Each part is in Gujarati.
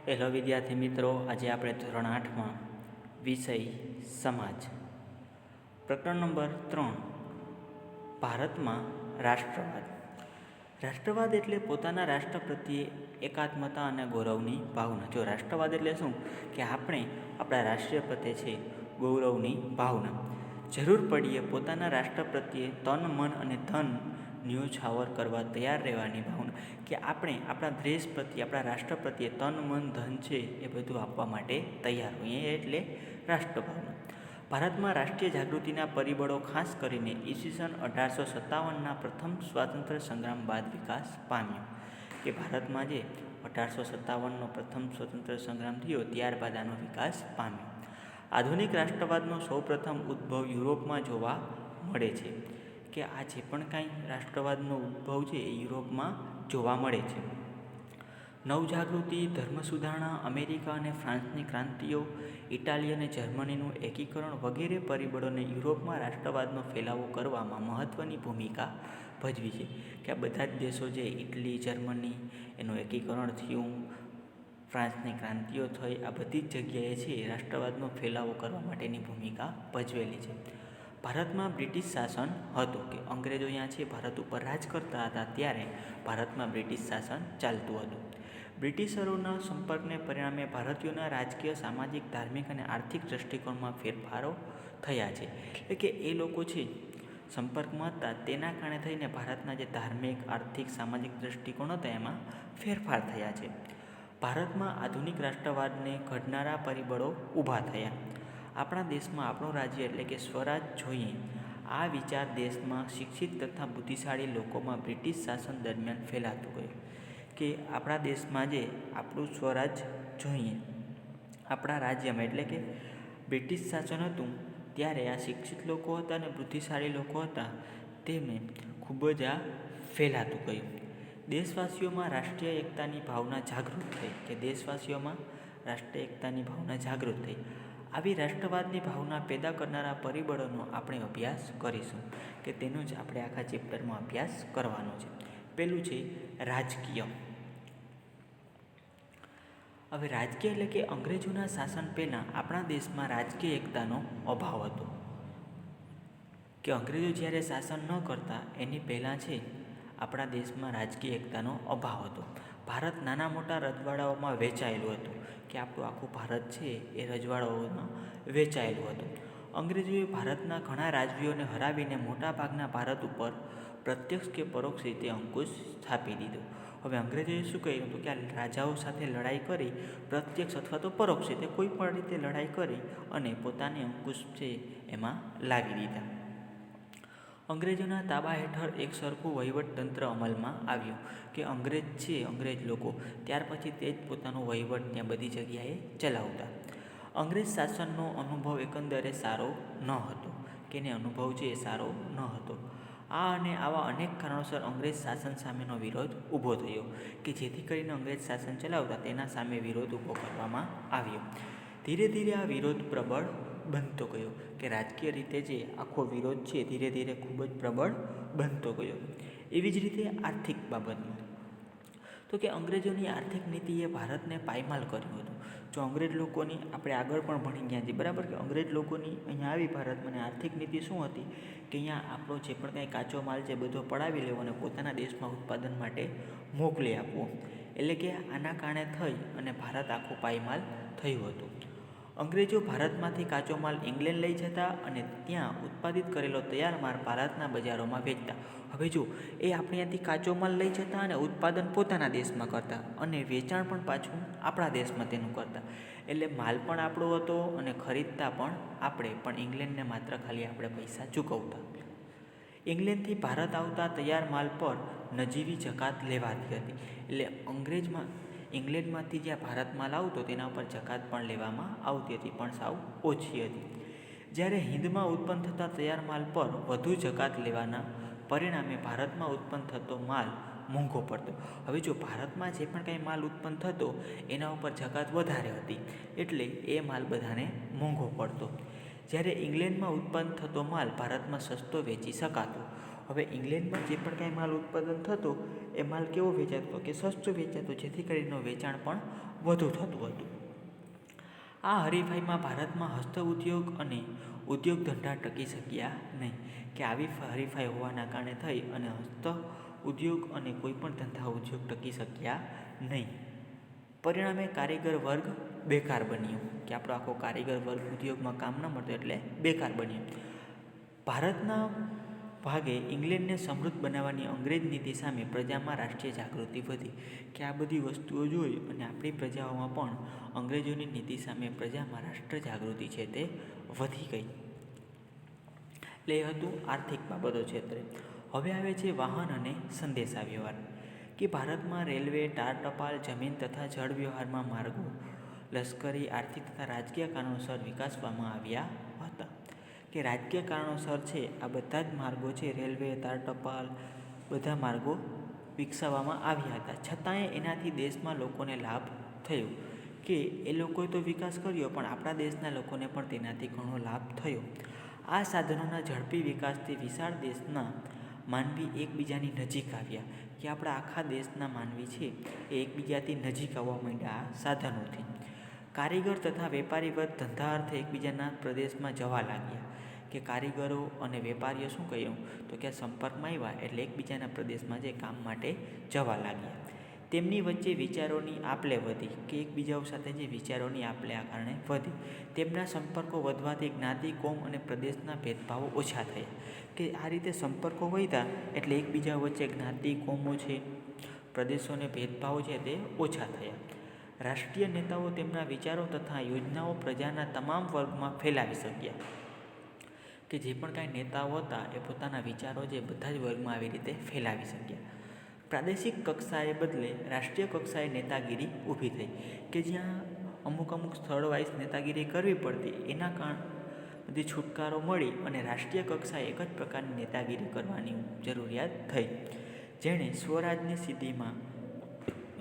હેલો વિદ્યાર્થી મિત્રો, આજે આપણે ધોરણ 8માં વિષય સમાજ પ્રકરણ નંબર 3 ભારતમાં રાષ્ટ્રવાદ. રાષ્ટ્રવાદ એટલે પોતાના રાષ્ટ્ર પ્રત્યે એકાત્મતા અને ગૌરવની ભાવના. જો રાષ્ટ્રવાદ એટલે શું કે આપણે આપણા રાષ્ટ્ર પ્રત્યે છે ગૌરવની ભાવના. જરૂર પડીએ પોતાના રાષ્ટ્ર પ્રત્યે તન મન અને ધન ન્યોછાવર કરવા તૈયાર રહેવાની ભાવના, કે આપણે આપણા દેશ પ્રત્યે આપણા રાષ્ટ્ર પ્રત્યે તન મન ધન છે એ બધું આપવા માટે તૈયાર હોઈએ, એટલે રાષ્ટ્રભાવના. ભારતમાં રાષ્ટ્રીય જાગૃતિના પરિબળો ખાસ કરીને ઈસવીસન 1857ના પ્રથમ સ્વાતંત્ર્ય સંગ્રામ બાદ વિકાસ પામ્યો. કે ભારતમાં જે 1857નો પ્રથમ સ્વતંત્ર સંગ્રામ થયો ત્યારબાદ આનો વિકાસ પામ્યો. આધુનિક રાષ્ટ્રવાદનો સૌપ્રથમ ઉદ્ભવ યુરોપમાં જોવા મળે છે. કે આ જે પણ કાંઈ રાષ્ટ્રવાદનો ઉદ્ભવ છે એ યુરોપમાં જોવા મળે છે. નવજાગૃતિ, ધર્મ સુધારણા, અમેરિકા અને ફ્રાન્સની ક્રાંતિઓ, ઇટાલી અને જર્મનીનું એકીકરણ વગેરે પરિબળોને યુરોપમાં રાષ્ટ્રવાદનો ફેલાવો કરવામાં મહત્ત્વની ભૂમિકા ભજવી છે. કે આ બધા જ દેશો જે ઇટલી, જર્મની એનું એકીકરણ થયું, ફ્રાન્સની ક્રાંતિઓ થઈ, આ બધી જ જગ્યાએ છે રાષ્ટ્રવાદનો ફેલાવો કરવા માટેની ભૂમિકા ભજવેલી છે. ભારતમાં બ્રિટિશ શાસન હતું. કે અંગ્રેજો અહીંયા છે ભારત ઉપર રાજ કરતા હતા ત્યારે ભારતમાં બ્રિટિશ શાસન ચાલતું હતું. બ્રિટિશરોના સંપર્કને પરિણામે ભારતીયોના રાજકીય, સામાજિક, ધાર્મિક અને આર્થિક દૃષ્ટિકોણમાં ફેરફારો થયા છે. એટલે કે એ લોકો છે સંપર્કમાં હતા તેના કારણે થઈને ભારતના જે ધાર્મિક, આર્થિક, સામાજિક દૃષ્ટિકોણ હતા એમાં ફેરફાર થયા છે. ભારતમાં આધુનિક રાષ્ટ્રવાદને ઘડનારા પરિબળો ઊભા થયા. આપણા દેશમાં આપણું રાજ્ય એટલે કે સ્વરાજ જોઈએ, આ વિચાર દેશમાં શિક્ષિત તથા બુદ્ધિશાળી લોકોમાં બ્રિટિશ શાસન દરમિયાન ફેલાતું ગયું. કે આપણા દેશમાં જે આપણું સ્વરાજ જોઈએ, આપણા રાજ્યમાં એટલે કે બ્રિટિશ શાસન હતું ત્યારે આ શિક્ષિત લોકો હતા અને બુદ્ધિશાળી લોકો હતા તેમને ખૂબ જ આ ફેલાતું ગયું. દેશવાસીઓમાં રાષ્ટ્રીય એકતાની ભાવના જાગૃત થઈ. કે દેશવાસીઓમાં રાષ્ટ્રીય એકતાની ભાવના જાગૃત થઈ. આવી રાષ્ટ્રવાદની ભાવના પેદા કરનારા પરિબળોનો આપણે અભ્યાસ કરીશું. કે તેનો જ આપણે આખા ચેપ્ટરમાં અભ્યાસ કરવાનો છે. પહેલું છે રાજકીય. હવે રાજકીય એટલે કે અંગ્રેજોના શાસન પહેલાં આપણા દેશમાં રાજકીય એકતાનો અભાવ હતો. કે અંગ્રેજો જ્યારે શાસન ન કરતા એની પહેલાં છે આપણા દેશમાં રાજકીય એકતાનો અભાવ હતો. ભારત નાના મોટા રજવાડાઓમાં વહેંચાયેલું હતું. કે આપણું આખું ભારત છે એ રજવાડાઓમાં વહેંચાયેલું હતું. અંગ્રેજોએ ભારતના ઘણા રાજવીઓને હરાવીને મોટાભાગના ભારત ઉપર પ્રત્યક્ષ કે પરોક્ષ રીતે અંકુશ સ્થાપી દીધો. હવે અંગ્રેજોએ શું કહ્યું હતું કે આ રાજાઓ સાથે લડાઈ કરી, પ્રત્યક્ષ અથવા તો પરોક્ષ રીતે કોઈ પણ રીતે લડાઈ કરી અને પોતાને અંકુશ છે એમાં લાવી દીધા. અંગ્રેજોના તાબા હેઠળ એક સરખું વહીવટતંત્ર અમલમાં આવ્યું. કે અંગ્રેજ લોકો ત્યાર પછી તે જ પોતાનો વહીવટ ત્યાં બધી જગ્યાએ ચલાવતા. અંગ્રેજ શાસનનો અનુભવ એકંદરે સારો ન હતો. કે એને અનુભવ છે એ સારો ન હતો. આ અને આવા અનેક કારણોસર અંગ્રેજ શાસન સામેનો વિરોધ ઊભો થયો. કે જેથી કરીને અંગ્રેજ શાસન ચલાવતા તેના સામે વિરોધ ઊભો કરવામાં આવ્યો. ધીરે ધીરે આ વિરોધ પ્રબળ બનતો ગયો. કે રાજકીય રીતે જે આખો વિરોધ છે ધીરે ધીરે ખૂબ જ પ્રબળ બનતો ગયો. એવી જ રીતે આર્થિક બાબતમાં તો કે અંગ્રેજોની આર્થિક નીતિએ ભારતને પાયમાલ કર્યું હતું. જો અંગ્રેજ લોકોની આપણે આગળ પણ ભણી ગયા છીએ બરાબર, કે અંગ્રેજ લોકોની અહીંયા આવી ભારતમાં અને આર્થિક નીતિ શું હતી કે અહીંયા આપણો જે પણ કાંઈ કાચો માલ છે બધો પડાવી લેવો અને પોતાના દેશમાં ઉત્પાદન માટે મોકલી આપવો. એટલે કે આના કારણે થઈ અને ભારત આખું પાયમાલ થયું હતું. અંગ્રેજો ભારતમાંથી કાચો માલ ઇંગ્લેન્ડ લઈ જતા અને ત્યાં ઉત્પાદિત કરેલો તૈયાર માલ ભારતના બજારોમાં વેચતા. હવે જો એ આપણે ત્યાંથી કાચો માલ લઈ જતા અને ઉત્પાદન પોતાના દેશમાં કરતા અને વેચાણ પણ પાછું આપણા દેશમાં તેનું કરતા. એટલે માલ પણ આપણો હતો અને ખરીદતા પણ આપણે, પણ ઇંગ્લેન્ડને માત્ર ખાલી આપણે પૈસા ચૂકવતા. ઇંગ્લેન્ડથી ભારત આવતા તૈયાર માલ પર નજીવી જકાત લેવાતી હતી. એટલે ઇંગ્લેન્ડમાંથી જ્યાં ભારત માલ આવતો તેના ઉપર જકાત પણ લેવામાં આવતી હતી, પણ સાવ ઓછી હતી. જ્યારે હિંદમાં ઉત્પન્ન થતા તૈયાર માલ પર વધુ જકાત લેવાના પરિણામે ભારતમાં ઉત્પન્ન થતો માલ મોંઘો પડતો. હવે જો ભારતમાં જે પણ કાંઈ માલ ઉત્પન્ન થતો એના ઉપર જકાત વધારે હતી એટલે એ માલ બધાને મોંઘો પડતો. જ્યારે ઇંગ્લેન્ડમાં ઉત્પન્ન થતો માલ ભારતમાં સસ્તો વેચી શકાતો. હવે ઇંગ્લેન્ડમાં જે પણ કાંઈ માલ ઉત્પાદન થતો એ માલ કેવો વેચાતો કે સસ્તો વેચાતો, જેથી કરીને વેચાણ પણ વધુ થતું હતું. આ હરીફાઈમાં ભારતમાં હસ્ત ઉદ્યોગ અને ઉદ્યોગ ધંધા ટકી શક્યા નહીં, કે આવી હરીફાઈ હોવાના કારણે થઈ અને હસ્ત ઉદ્યોગ અને કોઈપણ ધંધા ઉદ્યોગ ટકી શક્યા નહીં. પરિણામે કારીગર વર્ગ બેકાર બન્યો, કે આપણો આખો કારીગર વર્ગ ઉદ્યોગમાં કામ ન મળતો એટલે બેકાર બન્યો. ભારતના ભાગે ઇંગ્લેન્ડને સમૃદ્ધ બનાવવાની અંગ્રેજ નીતિ સામે પ્રજામાં રાષ્ટ્રીય જાગૃતિ વધી, કે આ બધી વસ્તુઓ જોઈ અને આપણી પ્રજાઓમાં પણ અંગ્રેજોની નીતિ સામે પ્રજામાં રાષ્ટ્ર જાગૃતિ છે તે વધી ગઈ. એટલે એ હતું આર્થિક બાબતો ક્ષેત્રે. હવે આવે છે વાહન અને સંદેશા વ્યવહાર, કે ભારતમાં રેલવે, તાર ટપાલ, જમીન તથા જળ વ્યવહારમાં માર્ગો લશ્કરી, આર્થિક તથા રાજકીય કારણોસર વિકાસવામાં આવ્યા હતા. કે રાજકીય કારણોસર છે આ બધા જ માર્ગો છે, રેલવે, તાર ટપાલ, બધા માર્ગો વિકસાવવામાં આવ્યા હતા. છતાંય એનાથી દેશમાં લોકોને લાભ થયો, કે એ લોકોએ તો વિકાસ કર્યો પણ આપણા દેશના લોકોને પણ તેનાથી ઘણો લાભ થયો. આ સાધનોના ઝડપી વિકાસથી વિશાળ દેશના માનવી એકબીજાની નજીક આવ્યા, કે આપણા આખા દેશના માનવી છે એ એકબીજાથી નજીક આવવા માંડ્યા આ સાધનોથી. કારીગર તથા વેપારી વર્ગ ધંધા અર્થે એકબીજાના પ્રદેશમાં જવા લાગ્યા, કે કારીગરો અને વેપારીઓ શું કહ્યું તો કે સંપર્કમાં આવ્યા એટલે એકબીજાના પ્રદેશમાં જે કામ માટે જવા લાગ્યા. તેમની વચ્ચે વિચારોની આપ-લે વધી, કે એકબીજાઓ સાથે જે વિચારોની આપ-લે આ કારણે વધી. તેમના સંપર્કો વધવાથી જ્ઞાતિ, કોમ અને પ્રદેશના ભેદભાવો ઓછા થયા, કે આ રીતે સંપર્કો વધ્યા એટલે એકબીજા વચ્ચે જ્ઞાતિ, કોમો છે, પ્રદેશોને ભેદભાવો છે તે ઓછા થયા. રાષ્ટ્રીય નેતાઓ તેમના વિચારો તથા યોજનાઓ પ્રજાના તમામ વર્ગમાં ફેલાવી શક્યા, કે જે પણ કાંઈ નેતાઓ હતા એ પોતાના વિચારો જે બધા જ વર્ગમાં આવી રીતે ફેલાવી શક્યા. પ્રાદેશિક કક્ષાએ બદલે રાષ્ટ્રીય કક્ષાએ નેતાગીરી ઊભી થઈ, કે જ્યાં અમુક સ્થળ વાઇઝ નેતાગીરી કરવી પડતી એના કારણે બધી છુટકારો મળી અને રાષ્ટ્રીય કક્ષાએ એક જ પ્રકારની નેતાગીરી કરવાની જરૂરિયાત થઈ, જેણે સ્વરાજની સિદ્ધિમાં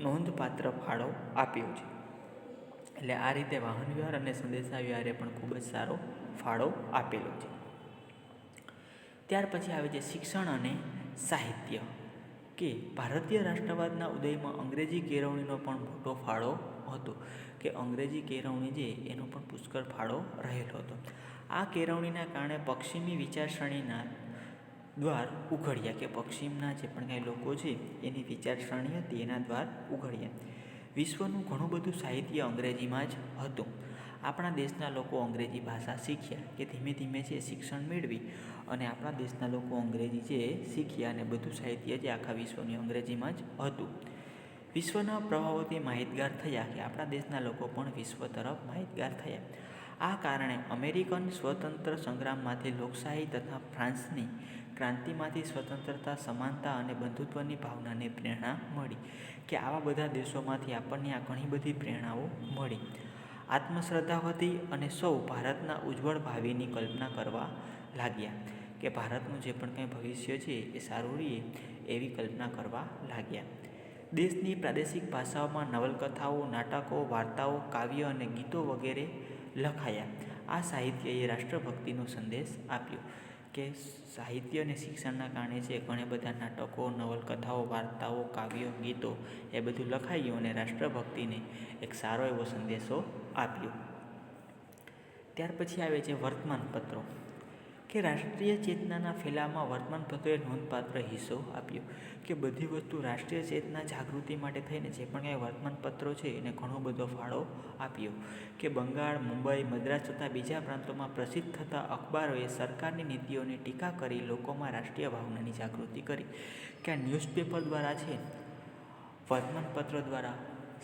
નોંધપાત્ર ફાળો આપ્યો છે. એટલે આ રીતે વાહન વ્યવહાર અને સંદેશા વ્યવહારે પણ ખૂબ જ સારો ફાળો આપેલો છે. ત્યાર પછી આવે છે શિક્ષણ અને સાહિત્ય, કે ભારતીય રાષ્ટ્રવાદના ઉદયમાં અંગ્રેજી કેળવણીનો પણ મોટો ફાળો હતો, કે અંગ્રેજી કેળવણી જે એનો પણ પુષ્કળ ફાળો રહેલો હતો. આ કેળવણીના કારણે પશ્ચિમી વિચારસરણીના દ્વાર ઉઘડ્યા, કે પશ્ચિમના જે પણ કાંઈ લોકો છે એની વિચારસરણી હતી એના દ્વાર ઉઘડ્યા. વિશ્વનું ઘણું બધું સાહિત્ય અંગ્રેજીમાં જ હતું. આપણા દેશના લોકો અંગ્રેજી ભાષા શીખ્યા, કે ધીમે ધીમે છે શિક્ષણ મેળવી અને આપણા દેશના લોકો અંગ્રેજી છે શીખ્યા અને બધું સાહિત્ય જે આખા વિશ્વની અંગ્રેજીમાં જ હતું. વિશ્વના પ્રભાવોથી માહિતગાર થયા, કે આપણા દેશના લોકો પણ વિશ્વ તરફ માહિતગાર થયા. આ કારણે અમેરિકન સ્વતંત્ર સંગ્રામમાંથી લોકશાહી તથા ફ્રાન્સની ક્રાંતિમાંથી સ્વતંત્રતા, સમાનતા અને બંધુત્વની ભાવનાને પ્રેરણા મળી, કે આવા બધા દેશોમાંથી આપણને આ ઘણી બધી પ્રેરણાઓ મળી. આત્મશ્રદ્ધા વધી અને સૌ ભારતના ઉજ્જવળ ભાવિની કલ્પના કરવા લાગ્યા, કે ભારતનું જે પણ કંઈ ભવિષ્ય છે એ સારું રહે એવી કલ્પના કરવા લાગ્યા. દેશની પ્રાદેશિક ભાષાઓમાં નવલકથાઓ, નાટકો, વાર્તાઓ, કાવ્ય અને ગીતો વગેરે લખાયા. આ સાહિત્યએ રાષ્ટ્રભક્તિનો સંદેશ આપ્યો, કે સાહિત્ય અને શિક્ષણના કારણે છે ઘણા બધા નાટકો, નવલકથાઓ, વાર્તાઓ, કાવ્યો, ગીતો એ બધું લખાયું અને રાષ્ટ્રભક્તિને એક સારો એવો સંદેશો આપ્યો. ત્યાર પછી આવે છે વર્તમાનપત્રો, કે રાષ્ટ્રીય ચેતનાના ફેલાવવામાં વર્તમાનપત્રોએ નોંધપાત્ર હિસ્સો આપ્યો, કે બધી વસ્તુ રાષ્ટ્રીય ચેતના જાગૃતિ માટે થઈને જે પણ કાંઈ વર્તમાનપત્રો છે એને ઘણો બધો ફાળો આપ્યો, કે બંગાળ, મુંબઈ, મદ્રાસ તથા બીજા પ્રાંતોમાં પ્રસિદ્ધ થતા અખબારોએ સરકારની નીતિઓની ટીકા કરી લોકોમાં રાષ્ટ્રીય ભાવનાની જાગૃતિ કરી, કે આ ન્યૂઝપેપર દ્વારા છે, વર્તમાનપત્રો દ્વારા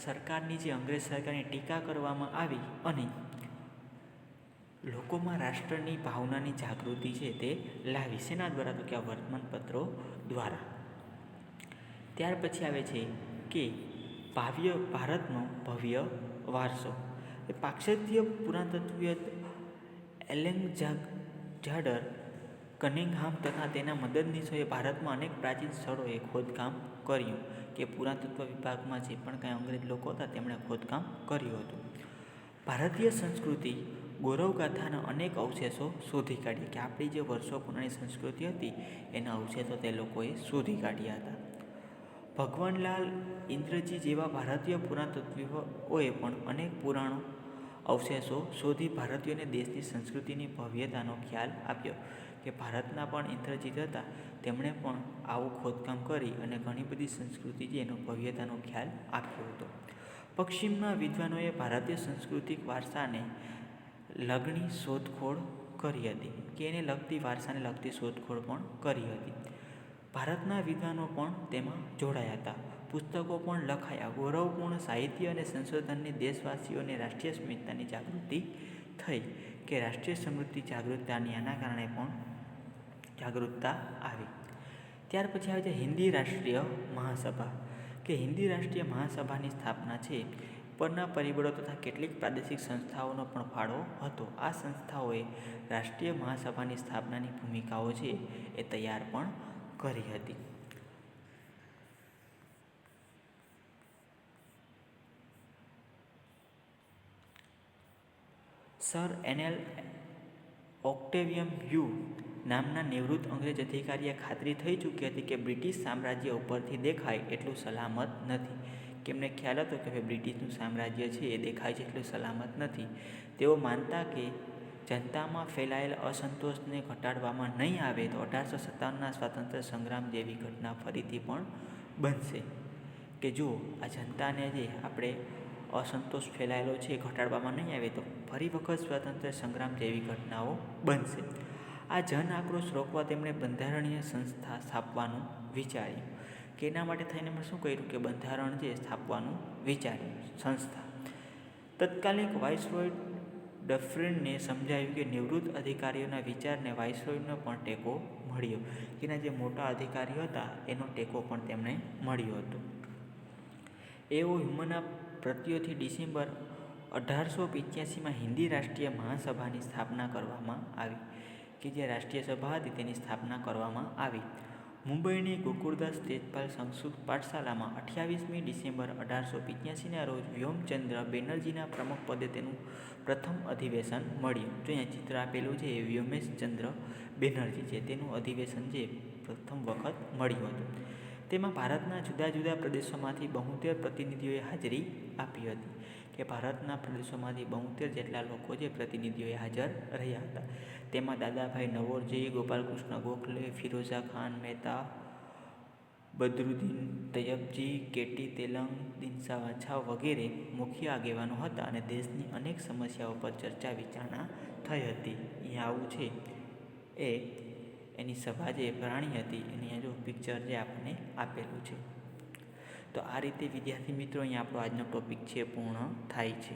સરકારની જે અંગ્રેજ સરકારની ટીકા કરવામાં આવી અને લોકોમાં રાષ્ટ્રની ભાવનાની જાગૃતિ છે તે લાવી. શેના દ્વારા તો કે આ વર્તમાનપત્રો દ્વારા. ત્યાર પછી આવે છે કે ભારતનો ભવ્ય વારસો, એ પાશ્ચાત્ય પુરાતત્વવિદ એલેક્ઝાન્ડર કનિંઘહામ તથા તેના મદદનીશોએ ભારતમાં અનેક પ્રાચીન સ્થળોએ ખોદકામ કર્યું, કે પુરાતત્વ વિભાગમાં જે પણ કાંઈ અંગ્રેજ લોકો હતા તેમણે ખોદકામ કર્યું હતું. ભારતીય સંસ્કૃતિ ગૌરવગાથાના અનેક અવશેષો શોધી કાઢ્યા, કે આપણી જે વર્ષો પુરાણી સંસ્કૃતિ હતી એના અવશેષો તે લોકોએ શોધી કાઢ્યા હતા. ભગવાનલાલ ઇન્દ્રજી જેવા ભારતીય પુરાતત્વીઓએ પણ અનેક પુરાણો અવશેષો શોધી ભારતીયોને દેશની સંસ્કૃતિની ભવ્યતાનો ખ્યાલ આપ્યો. કે ભારતના પણ ઇન્દ્રજીત હતા, તેમણે પણ આવું ખોદકામ કરી અને ઘણી બધી સંસ્કૃતિ છે એનો ભવ્યતાનો ખ્યાલ આપ્યો હતો. પશ્ચિમના વિદ્વાનોએ ભારતીય સાંસ્કૃતિક વારસાને લગતી શોધખોળ કરી હતી, કે એને લગતી વારસાને લગતી શોધખોળ પણ કરી હતી. ભારતના વિદ્વાનો પણ તેમાં જોડાયા હતા. પુસ્તકો પણ લખાયા. ગૌરવપૂર્ણ સાહિત્ય અને સંશોધનની દેશવાસીઓને રાષ્ટ્રીય સ્મિતતાની જાગૃતિ થઈ, કે રાષ્ટ્રીય સમૃદ્ધિ જાગૃતતાની આના કારણે પણ જાગૃતતા આવી. ત્યાર પછી આવે છે હિન્દી રાષ્ટ્રીય મહાસભા, કે હિન્દી રાષ્ટ્રીય મહાસભાની સ્થાપના છે પરના પરિબળો તથા કેટલીક પ્રાદેશિક સંસ્થાઓનો પણ ફાળો હતો. આ સંસ્થાઓએ રાષ્ટ્રીય મહાસભાની સ્થાપનાની ભૂમિકાઓ છે એ તૈયાર પણ કરી હતી. સર એનએલ ઓક્ટેવિયમ યુ નામના નિવૃત્ત અંગ્રેજ અધિકારીએ ખાતરી થઈ ચૂકી હતી કે બ્રિટિશ સામ્રાજ્ય ઉપરથી દેખાય એટલું સલામત નથી. કે એમને ખ્યાલ હતો કે હવે બ્રિટિશનું સામ્રાજ્ય છે એ દેખાય છે એટલું સલામત નથી. તેઓ માનતા કે જનતામાં ફેલાયેલ અસંતોષને ઘટાડવામાં નહીં આવે તો 1857ના સ્વાતંત્ર્ય સંગ્રામ જેવી ઘટના ફરીથી પણ બનશે. કે જો આ જનતાને જે આપણે અસંતોષ ફેલાયેલો છે એ ઘટાડવામાં નહીં આવે તો ફરી વખત સ્વાતંત્ર્ય સંગ્રામ જેવી ઘટનાઓ બનશે. આ જન આક્રોશ રોકવા તેમણે બંધારણીય સંસ્થા સ્થાપવાનું વિચાર્યું. કે એના માટે થઈને એમણે શું કર્યું કે બંધારણ જે સ્થાપવાનું વિચાર્યું સંસ્થા. તત્કાલીન વાઇસરોય ડફરિનને સમજાયું કે નિવૃત્ત અધિકારીઓના વિચારને વાઇસરોયનો પણ ટેકો મળ્યો. એના જે મોટા અધિકારીઓ હતા એનો ટેકો પણ તેમને મળ્યો હતો. એઓ હ્યુમના પ્રત્યોથી ડિસેમ્બર 1885માં હિન્દી રાષ્ટ્રીય મહાસભાની સ્થાપના કરવામાં આવી. કે જે રાષ્ટ્રીય સભા હતી તેની સ્થાપના કરવામાં આવી. મુંબઈની ગોકુળદાસ તેજપાલ સંસ્કૃત પાઠશાલામાં 28મી ડિસેમ્બર 1885ના રોજ વ્યોમચંદ્ર બેનર્જીના પ્રમુખ પદે તેનું પ્રથમ અધિવેશન મળ્યું. જો અહીંયા ચિત્ર આપેલું છે એ વ્યોમેશચંદ્ર બેનર્જી છે, તેનું અધિવેશન જે પ્રથમ વખત મળ્યું હતું. તેમાં ભારતના જુદા જુદા પ્રદેશોમાંથી 72 પ્રતિનિધિઓએ હાજરી આપી હતી. કે ભારતના પ્રદેશોમાંથી 72 જેટલા લોકો જે પ્રતિનિધિઓએ હાજર રહ્યા હતા. તેમાં દાદાભાઈ નવરોજી, ગોપાલકૃષ્ણ ગોખલે, ફિરોઝા ખાન મહેતા, બદરુદ્દીન તયબજી, કેટી તેલંગ, દિનસા વાછા વગેરે મુખ્ય આગેવાનો હતા અને દેશની અનેક સમસ્યાઓ પર ચર્ચા વિચારણા થઈ હતી. અહીંયા આવું છે એ એની સભા જે પ્રાણી હતી એની જો પિક્ચર જે આપણને આપેલું છે. તો આ રીતે વિદ્યાર્થી મિત્રો અહીંયા આપણો આજનો ટોપિક છે પૂર્ણ થાય છે.